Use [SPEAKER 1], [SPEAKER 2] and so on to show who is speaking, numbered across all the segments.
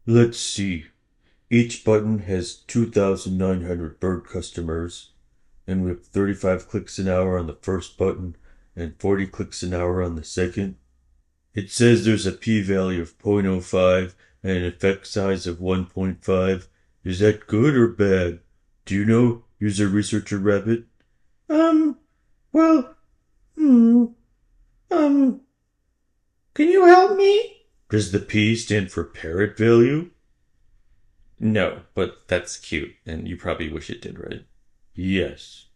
[SPEAKER 1] Let's see. Each button has 2,900 bird customers, and we have 35 clicks an hour on the first button and 40 clicks an hour on the second. It says there's a p-value of 0.05 and an effect size of 1.5. Is that good or bad? Do you know, user researcher rabbit? Um, well, hmm, um, can you help me? Does the P stand for parrot value?
[SPEAKER 2] No, but that's cute, and you probably wish it did, right?
[SPEAKER 1] Yes.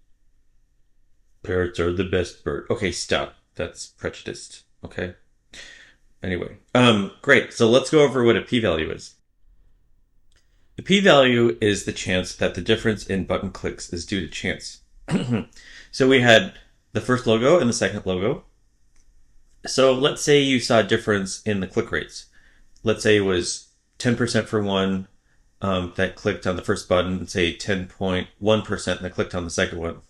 [SPEAKER 1] Parrots are the best bird.
[SPEAKER 2] Okay, stop. That's prejudiced. Okay. Anyway, great. So let's go over what a p-value is. The p-value is the chance that the difference in button clicks is due to chance. So we had the first logo and the second logo. So let's say you saw a difference in the click rates. Let's say it was 10% for one that clicked on the first button, and say 10.1% that clicked on the second one.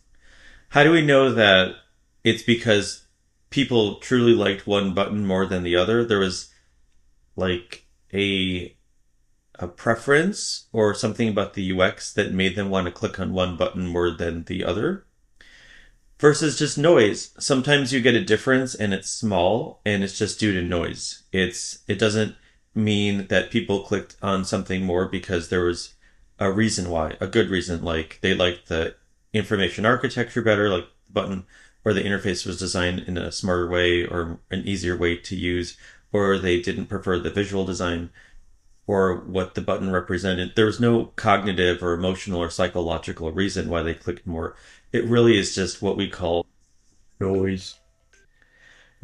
[SPEAKER 2] How do we know that it's because people truly liked one button more than the other? There was like a preference or something about the UX that made them want to click on one button more than the other versus just noise. Sometimes you get a difference and it's small and it's just due to noise. It doesn't mean that people clicked on something more because there was a reason why, a good reason, like they liked the information architecture better, like the button or the interface was designed in a smarter way or an easier way to use, or they didn't prefer the visual design or what the button represented. There was no cognitive or emotional or psychological reason why they clicked more. It really is just what we call
[SPEAKER 1] Noise.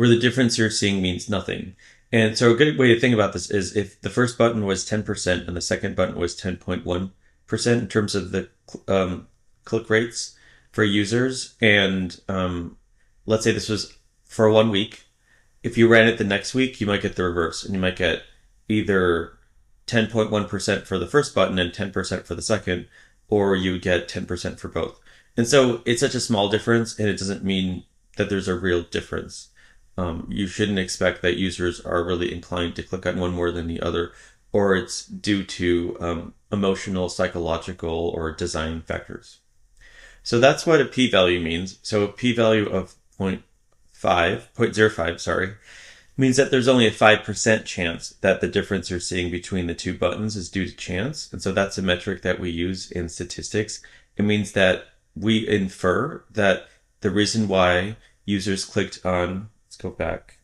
[SPEAKER 2] where the difference you're seeing means nothing. And so a good way to think about this is if the first button was 10% and the second button was 10.1% in terms of the click rates for users. And let's say this was for 1 week. If you ran it the next week, you might get the reverse and you might get either 10.1% for the first button and 10% for the second, or you would get 10% for both. And so it's such a small difference and it doesn't mean that there's a real difference. You shouldn't expect that users are really inclined to click on one more than the other, or it's due to emotional, psychological, or design factors. So that's what a p-value means. So a p-value of zero point zero 0.05, sorry, means that there's only a 5% chance that the difference you're seeing between the two buttons is due to chance. And so that's a metric that we use in statistics. It means that we infer that the reason why users clicked on, let's go back,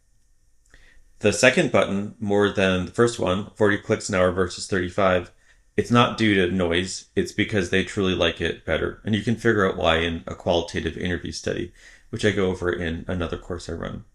[SPEAKER 2] the second button more than the first one, 40 clicks an hour versus 35, it's not due to noise. It's because they truly like it better. And you can figure out why in a qualitative interview study, which I go over in another course I run.